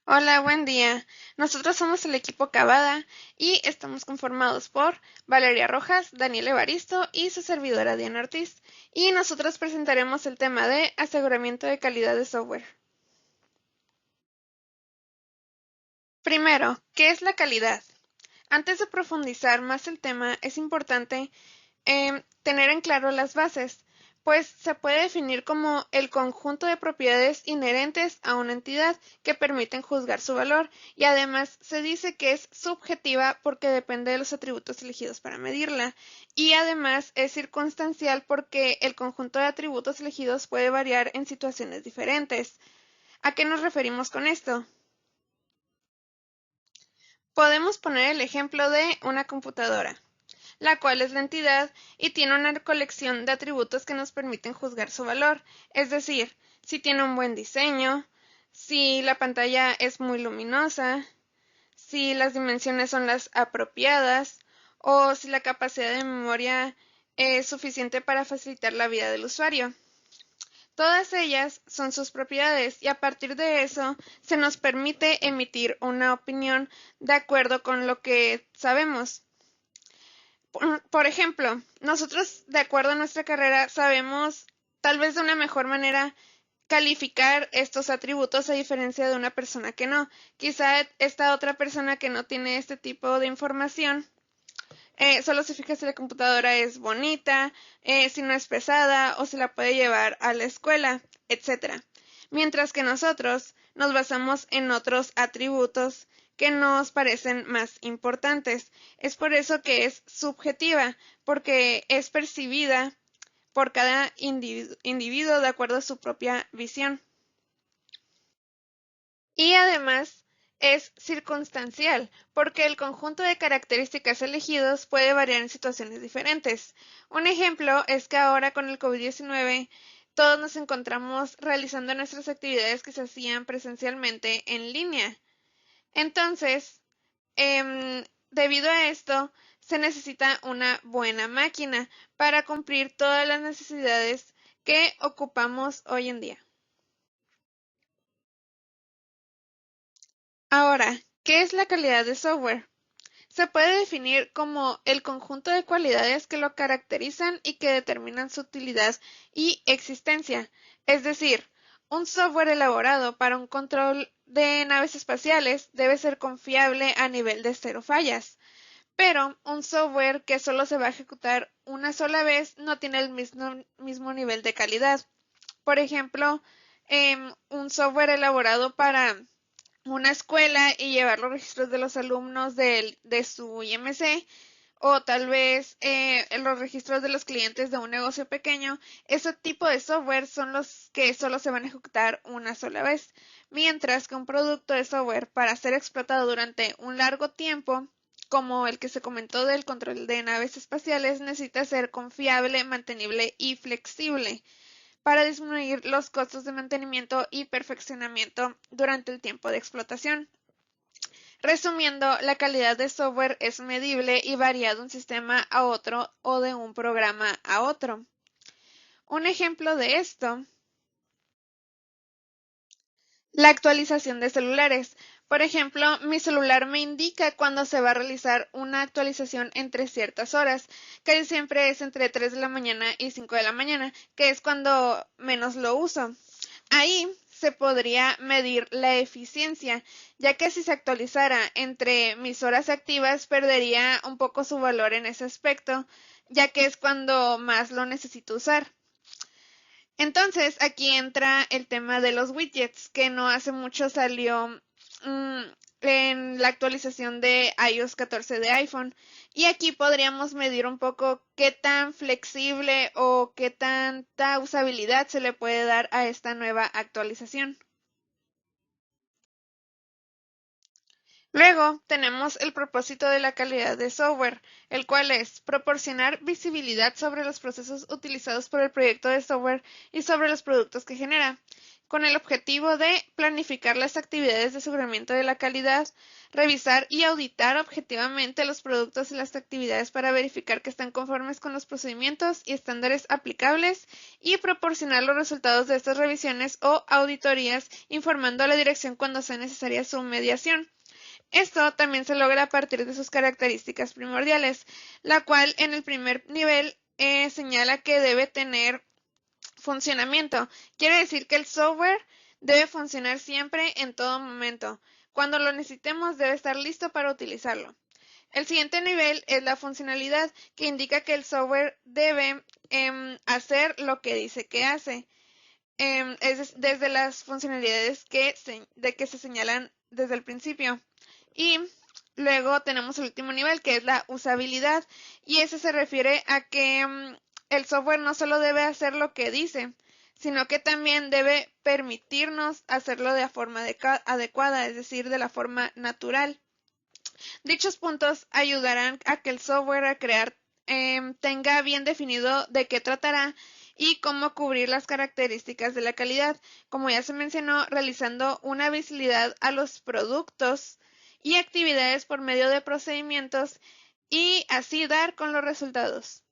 Hola, buen día. Nosotros somos el equipo Cavada y estamos conformados por Valeria Rojas, Daniel Evaristo y su servidora Diana Ortiz. Y nosotros presentaremos el tema de aseguramiento de calidad de software. Primero, ¿qué es la calidad? Antes de profundizar más el tema, es importante tener en claro las bases, pues se puede definir como el conjunto de propiedades inherentes a una entidad que permiten juzgar su valor, y además se dice que es subjetiva porque depende de los atributos elegidos para medirla, y además es circunstancial porque el conjunto de atributos elegidos puede variar en situaciones diferentes. ¿A qué nos referimos con esto? Podemos poner el ejemplo de una computadora, la cual es la entidad y tiene una colección de atributos que nos permiten juzgar su valor, es decir, si tiene un buen diseño, si la pantalla es muy luminosa, si las dimensiones son las apropiadas o si la capacidad de memoria es suficiente para facilitar la vida del usuario. Todas ellas son sus propiedades y a partir de eso se nos permite emitir una opinión de acuerdo con lo que sabemos. Por ejemplo, nosotros, de acuerdo a nuestra carrera, sabemos tal vez de una mejor manera calificar estos atributos a diferencia de una persona que no. Quizá esta otra persona que no tiene este tipo de información solo se fija si la computadora es bonita, si no es pesada o si la puede llevar a la escuela, etc. Mientras que nosotros nos basamos en otros atributos que nos parecen más importantes. Es por eso que es subjetiva, porque es percibida por cada individuo de acuerdo a su propia visión. Y además es circunstancial, porque el conjunto de características elegidos puede variar en situaciones diferentes. Un ejemplo es que ahora con el COVID-19 todos nos encontramos realizando nuestras actividades que se hacían presencialmente en línea. Entonces, debido a esto, se necesita una buena máquina para cumplir todas las necesidades que ocupamos hoy en día. Ahora, ¿qué es la calidad de software? Se puede definir como el conjunto de cualidades que lo caracterizan y que determinan su utilidad y existencia. Es decir, un software elaborado para un control de naves espaciales debe ser confiable a nivel de cero fallas, pero un software que solo se va a ejecutar una sola vez no tiene el mismo nivel de calidad. Por ejemplo, un software elaborado para una escuela y llevar los registros de los alumnos de su IMC o tal vez los registros de los clientes de un negocio pequeño, ese tipo de software son los que solo se van a ejecutar una sola vez, mientras que un producto de software para ser explotado durante un largo tiempo, como el que se comentó del control de naves espaciales, necesita ser confiable, mantenible y flexible para disminuir los costos de mantenimiento y perfeccionamiento durante el tiempo de explotación. Resumiendo, la calidad de software es medible y varía de un sistema a otro o de un programa a otro. Un ejemplo de esto, la actualización de celulares. Por ejemplo, mi celular me indica cuando se va a realizar una actualización entre ciertas horas, que siempre es entre 3 de la mañana y 5 de la mañana, que es cuando menos lo uso. Ahí se podría medir la eficiencia, ya que si se actualizara entre mis horas activas perdería un poco su valor en ese aspecto, ya que es cuando más lo necesito usar. Entonces, aquí entra el tema de los widgets, que no hace mucho salió mm, en la actualización de iOS 14 de iPhone. Y aquí podríamos medir un poco qué tan flexible o qué tanta usabilidad se le puede dar a esta nueva actualización. Luego tenemos el propósito de la calidad de software, el cual es proporcionar visibilidad sobre los procesos utilizados por el proyecto de software y sobre los productos que genera. con el objetivo de planificar las actividades de aseguramiento de la calidad, revisar y auditar objetivamente los productos y las actividades para verificar que están conformes con los procedimientos y estándares aplicables y proporcionar los resultados de estas revisiones o auditorías informando a la dirección cuando sea necesaria su mediación. Esto también se logra a partir de sus características primordiales, la cual en el primer nivel señala que debe tener funcionamiento. Quiere decir que el software debe funcionar siempre en todo momento. Cuando lo necesitemos debe estar listo para utilizarlo. El siguiente nivel es la funcionalidad, que indica que el software debe hacer lo que dice que hace. Es desde las funcionalidades que se señalan desde el principio. Y luego tenemos el último nivel, que es la usabilidad, y ese se refiere a que el software no solo debe hacer lo que dice, sino que también debe permitirnos hacerlo de la forma adecuada, es decir, de la forma natural. Dichos puntos ayudarán a que el software a crear tenga bien definido de qué tratará y cómo cubrir las características de la calidad, como ya se mencionó, realizando una visibilidad a los productos y actividades por medio de procedimientos y así dar con los resultados.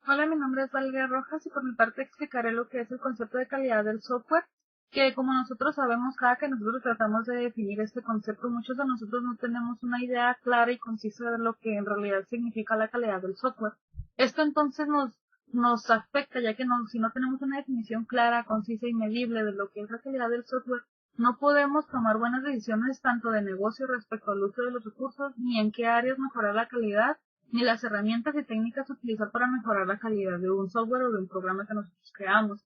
Hola, mi nombre es Valeria Rojas y por mi parte explicaré lo que es el concepto de calidad del software, que como nosotros sabemos, cada que nosotros tratamos de definir este concepto, muchos de nosotros no tenemos una idea clara y concisa de lo que en realidad significa la calidad del software. Esto entonces nos afecta, ya que si no tenemos una definición clara, concisa y medible de lo que es la calidad del software, no podemos tomar buenas decisiones tanto de negocio respecto al uso de los recursos, ni en qué áreas mejorar la calidad, ni las herramientas y técnicas a utilizar para mejorar la calidad de un software o de un programa que nosotros creamos.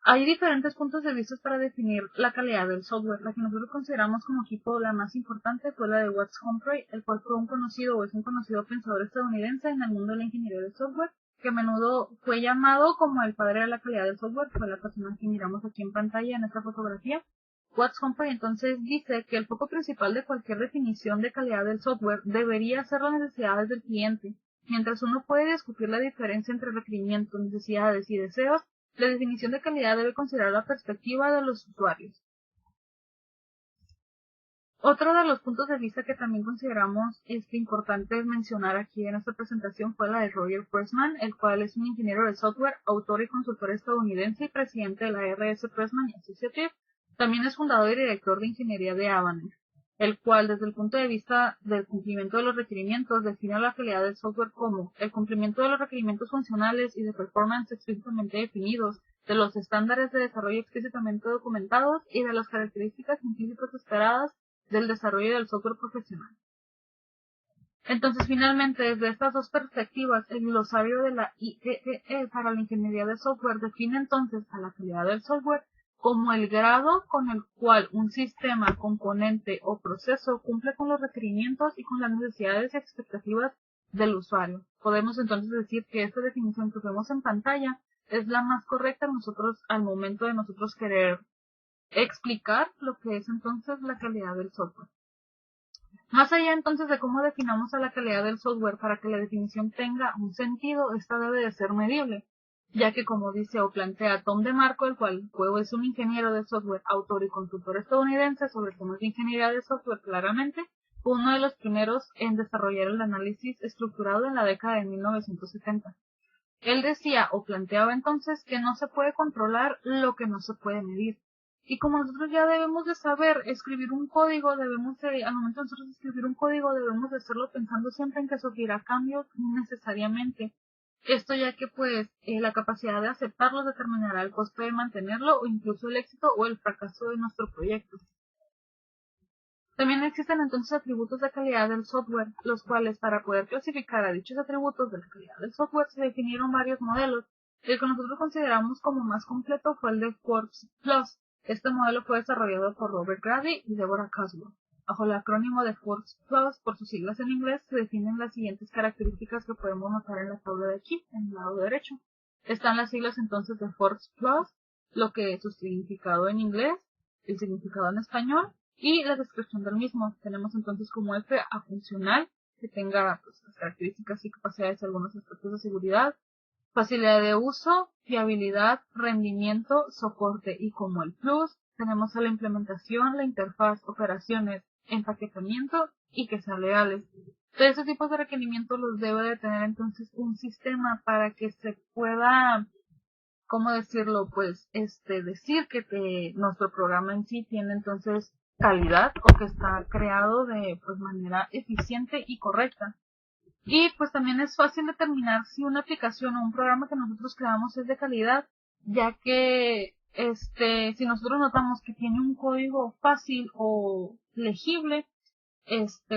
Hay diferentes puntos de vista para definir la calidad del software. La que nosotros consideramos como equipo la más importante fue la de Watts Humphrey, el cual fue un conocido pensador estadounidense en el mundo de la ingeniería del software, que a menudo fue llamado como el padre de la calidad del software. Fue la persona que miramos aquí en pantalla en esta fotografía. Watts Humphrey entonces dice que el foco principal de cualquier definición de calidad del software debería ser las necesidades del cliente. Mientras uno puede discutir la diferencia entre requerimientos, necesidades y deseos, la definición de calidad debe considerar la perspectiva de los usuarios. Otro de los puntos de vista que también consideramos importante mencionar aquí en esta presentación fue la de Roger Pressman, el cual es un ingeniero de software, autor y consultor estadounidense y presidente de la R.S. Pressman Associates. También es fundador y director de ingeniería de Avanet, el cual desde el punto de vista del cumplimiento de los requerimientos define la calidad del software como el cumplimiento de los requerimientos funcionales y de performance explícitamente definidos, de los estándares de desarrollo explícitamente documentados y de las características científicas esperadas del desarrollo del software profesional. Entonces, finalmente, desde estas dos perspectivas, el glosario de la IEEE para la ingeniería de software define entonces a la calidad del software como el grado con el cual un sistema, componente o proceso cumple con los requerimientos y con las necesidades y expectativas del usuario. Podemos entonces decir que esta definición que vemos en pantalla es la más correcta al momento de nosotros querer explicar lo que es entonces la calidad del software. Más allá entonces de cómo definamos a la calidad del software para que la definición tenga un sentido, esta debe de ser medible, ya que como dice o plantea Tom DeMarco, el cual es un ingeniero de software, autor y consultor estadounidense sobre temas de ingeniería de software claramente, fue uno de los primeros en desarrollar el análisis estructurado en la década de 1970. Él decía o planteaba entonces que no se puede controlar lo que no se puede medir. Y como nosotros ya debemos de saber escribir un código, al momento de nosotros escribir un código, debemos de hacerlo pensando siempre en que sufrirá cambios necesariamente. Esto ya que la capacidad de aceptarlo determinará el costo de mantenerlo o incluso el éxito o el fracaso de nuestro proyecto. También existen entonces atributos de calidad del software, los cuales para poder clasificar a dichos atributos de la calidad del software se definieron varios modelos. El que nosotros consideramos como más completo fue el de Forbes Plus. Este modelo fue desarrollado por Robert Grady y Deborah Caswell. Bajo el acrónimo de Forbes Plus, por sus siglas en inglés, se definen las siguientes características que podemos notar en la tabla de aquí, en el lado derecho. Están las siglas entonces de Forbes Plus, lo que es su significado en inglés, el significado en español, y la descripción del mismo. Tenemos entonces como F a funcional, que tenga las características y capacidades de algunos aspectos de seguridad. facilidad de uso, fiabilidad, rendimiento, soporte, y como el plus tenemos a la implementación, la interfaz, operaciones, empaquetamiento y que sean leales. De esos tipos de requerimientos los debe de tener entonces un sistema para que se pueda, ¿cómo decirlo? Pues decir que nuestro programa en sí tiene entonces calidad o que está creado de pues manera eficiente y correcta. Y pues también es fácil determinar si una aplicación o un programa que nosotros creamos es de calidad, ya que si nosotros notamos que tiene un código fácil o legible,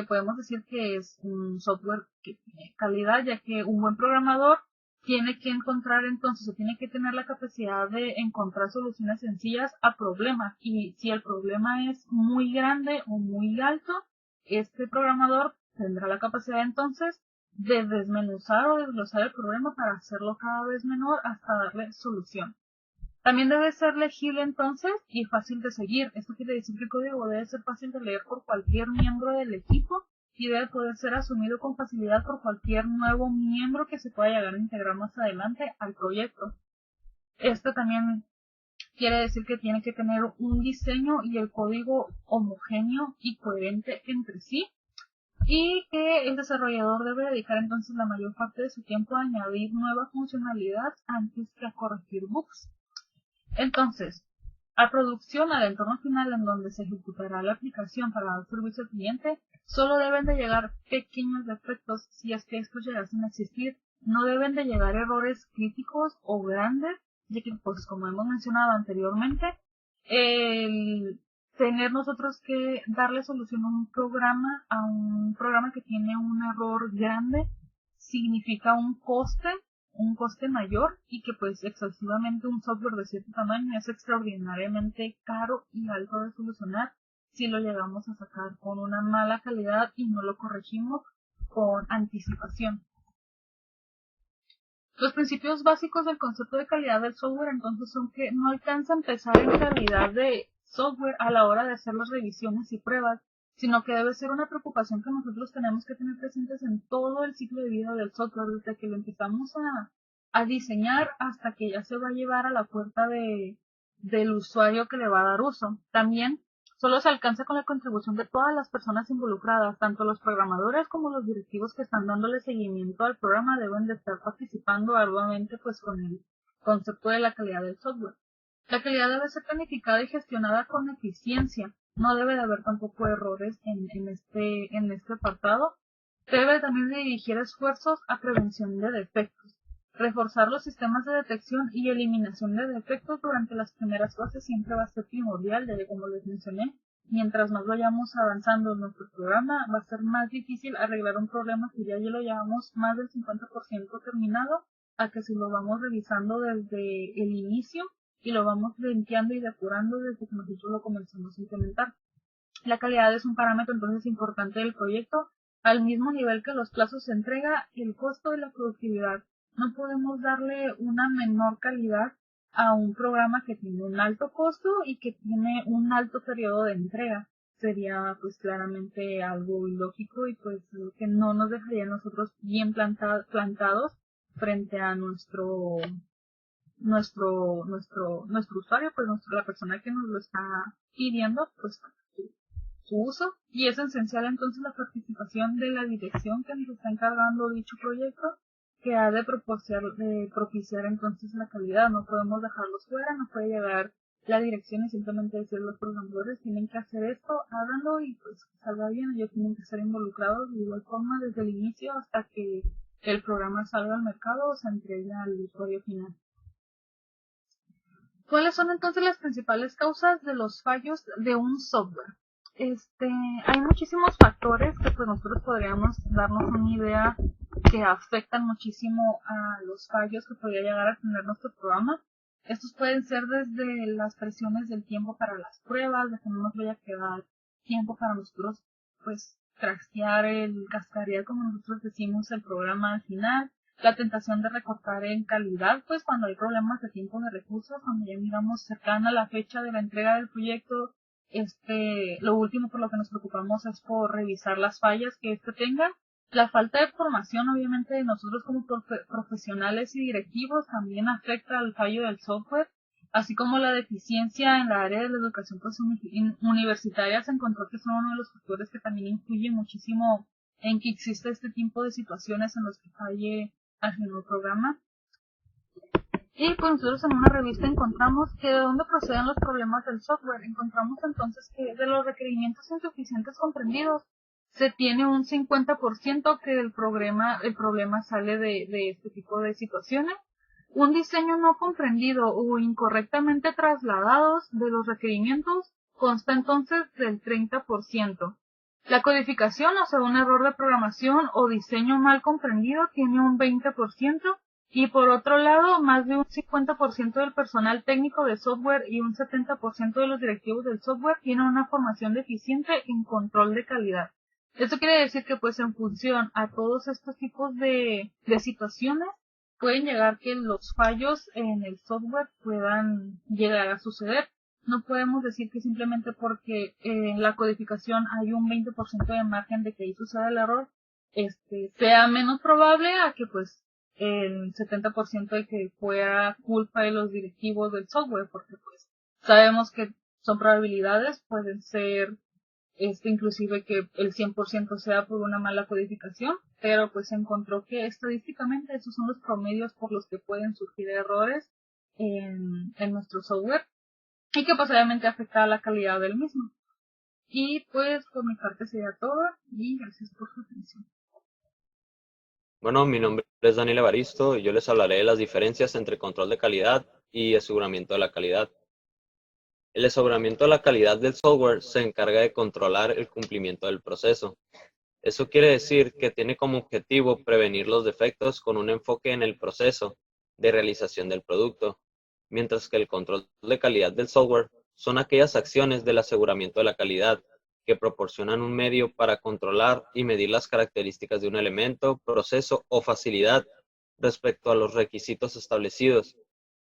podemos decir que es un software que tiene calidad, ya que un buen programador tiene que encontrar entonces, o tiene que tener la capacidad de encontrar soluciones sencillas a problemas. Y si el problema es muy grande o muy alto, este programador tendrá la capacidad entonces de desmenuzar o desglosar el problema para hacerlo cada vez menor hasta darle solución. También debe ser legible entonces y fácil de seguir. Esto quiere decir que el código debe ser fácil de leer por cualquier miembro del equipo y debe poder ser asumido con facilidad por cualquier nuevo miembro que se pueda llegar a integrar más adelante al proyecto. Esto también quiere decir que tiene que tener un diseño y el código homogéneo y coherente entre sí, y que el desarrollador debe dedicar entonces la mayor parte de su tiempo a añadir nueva funcionalidad antes que a corregir bugs. Entonces, a producción, al entorno final en donde se ejecutará la aplicación para dar servicio al cliente, solo deben de llegar pequeños defectos si es que estos llegasen a existir. No deben de llegar errores críticos o grandes, ya que, pues, como hemos mencionado anteriormente, el tener nosotros que darle solución a un programa que tiene un error grande, significa un coste mayor, y que pues excesivamente un software de cierto tamaño es extraordinariamente caro y alto de solucionar si lo llegamos a sacar con una mala calidad y no lo corregimos con anticipación. Los principios básicos del concepto de calidad del software entonces son que no alcanza a empezar en calidad de software a la hora de hacer las revisiones y pruebas, sino que debe ser una preocupación que nosotros tenemos que tener presentes en todo el ciclo de vida del software, desde que lo empezamos a diseñar hasta que ya se va a llevar a la puerta del usuario que le va a dar uso. También solo se alcanza con la contribución de todas las personas involucradas, tanto los programadores como los directivos que están dándole seguimiento al programa deben de estar participando arduamente pues con el concepto de la calidad del software. La calidad debe ser planificada y gestionada con eficiencia. No debe de haber tampoco errores en este apartado. Debe también dirigir esfuerzos a prevención de defectos. Reforzar los sistemas de detección y eliminación de defectos durante las primeras fases siempre va a ser primordial, ya que como les mencioné, mientras más vayamos avanzando en nuestro programa, va a ser más difícil arreglar un problema que ya lo llevamos más del 50% terminado, a que si lo vamos revisando desde el inicio y lo vamos limpiando y depurando desde que nosotros lo comenzamos a implementar. La calidad es un parámetro entonces importante del proyecto, al mismo nivel que los plazos de entrega, el costo y la productividad. No podemos darle una menor calidad a un programa que tiene un alto costo y que tiene un alto periodo de entrega. Sería pues claramente algo ilógico y pues que no nos dejaría nosotros bien plantados frente a nuestro usuario, pues la persona que nos lo está pidiendo, pues su uso. Y es esencial entonces la participación de la dirección que nos está encargando dicho proyecto, que ha de propiciar entonces la calidad. No podemos dejarlos fuera, no puede llegar la dirección y simplemente decir los programadores tienen que hacer esto, háganlo y pues salga bien. Ellos tienen que estar involucrados de igual forma desde el inicio hasta que el programa salga al mercado o se entregue al usuario final. ¿Cuáles son entonces las principales causas de los fallos de un software? Hay muchísimos factores que pues nosotros podríamos darnos una idea que afectan muchísimo a los fallos que podría llegar a tener nuestro programa. Estos pueden ser desde las presiones del tiempo para las pruebas, de que no nos vaya a quedar tiempo para nosotros pues trastear cascarear, como nosotros decimos, el programa al final. La tentación de recortar en calidad, pues cuando hay problemas de tiempo de recursos, cuando ya miramos cercana la fecha de la entrega del proyecto, lo último por lo que nos preocupamos es por revisar las fallas que tenga. La falta de formación, obviamente, de nosotros como profesionales y directivos también afecta al fallo del software, así como la deficiencia en la área de la educación universitaria se encontró que son uno de los factores que también influye muchísimo en que exista este tipo de situaciones en los que falle al final el programa. Y pues nosotros en una revista encontramos que de dónde proceden los problemas del software. Encontramos entonces que de los requerimientos insuficientes comprendidos, se tiene un 50% que el problema sale de este tipo de situaciones. Un diseño no comprendido o incorrectamente trasladados de los requerimientos consta entonces del 30%. La codificación, o sea, un error de programación o diseño mal comprendido, tiene un 20%. Y por otro lado, más de un 50% del personal técnico de software y un 70% de los directivos del software tienen una formación deficiente en control de calidad. Esto quiere decir que pues en función a todos estos tipos de situaciones pueden llegar que los fallos en el software puedan llegar a suceder. No podemos decir que simplemente porque en la codificación hay un 20% de margen de que ahí suceda el error, sea menos probable a que pues el 70% de que fuera culpa de los directivos del software, porque pues sabemos que son probabilidades, pueden ser inclusive que el 100% sea por una mala codificación, pero pues se encontró que estadísticamente esos son los promedios por los que pueden surgir errores en nuestro software y que pues obviamente afecta a la calidad del mismo. Y pues por mi parte sería todo y gracias por su atención. Bueno, mi nombre es Daniel Evaristo y yo les hablaré de las diferencias entre control de calidad y aseguramiento de la calidad. El aseguramiento de la calidad del software se encarga de controlar el cumplimiento del proceso. Eso quiere decir que tiene como objetivo prevenir los defectos con un enfoque en el proceso de realización del producto, mientras que el control de calidad del software son aquellas acciones del aseguramiento de la calidad que proporcionan un medio para controlar y medir las características de un elemento, proceso o facilidad respecto a los requisitos establecidos.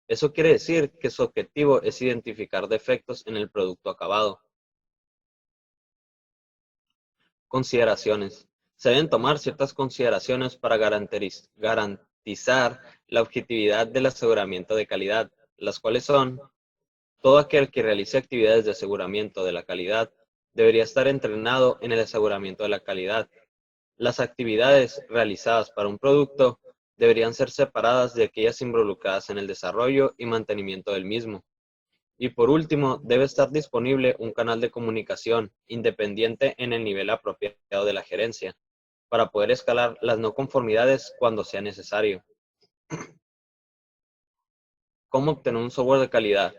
Eso quiere decir que su objetivo es identificar defectos en el producto acabado. Consideraciones. Se deben tomar ciertas consideraciones para garantizar la objetividad del aseguramiento de calidad, las cuales son: todo aquel que realice actividades de aseguramiento de la calidad debería estar entrenado en el aseguramiento de la calidad. Las actividades realizadas para un producto deberían ser separadas de aquellas involucradas en el desarrollo y mantenimiento del mismo. Y por último, debe estar disponible un canal de comunicación independiente en el nivel apropiado de la gerencia, para poder escalar las no conformidades cuando sea necesario. ¿Cómo obtener un software de calidad?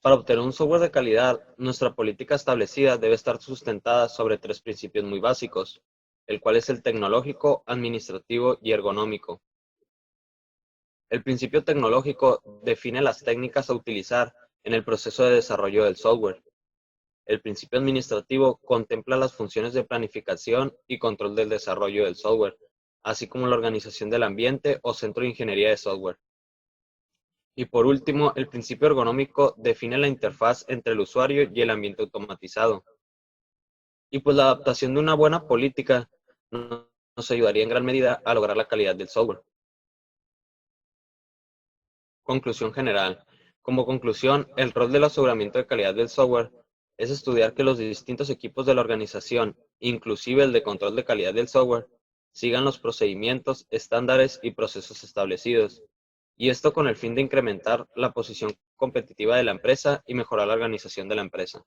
Para obtener un software de calidad, nuestra política establecida debe estar sustentada sobre 3 principios muy básicos, el cual es el tecnológico, administrativo y ergonómico. El principio tecnológico define las técnicas a utilizar en el proceso de desarrollo del software. El principio administrativo contempla las funciones de planificación y control del desarrollo del software, así como la organización del ambiente o centro de ingeniería de software. Y por último, el principio ergonómico define la interfaz entre el usuario y el ambiente automatizado. Y pues la adaptación de una buena política nos ayudaría en gran medida a lograr la calidad del software. Conclusión general. Como conclusión, el rol del aseguramiento de calidad del software es estudiar que los distintos equipos de la organización, inclusive el de control de calidad del software, sigan los procedimientos, estándares y procesos establecidos, y esto con el fin de incrementar la posición competitiva de la empresa y mejorar la organización de la empresa.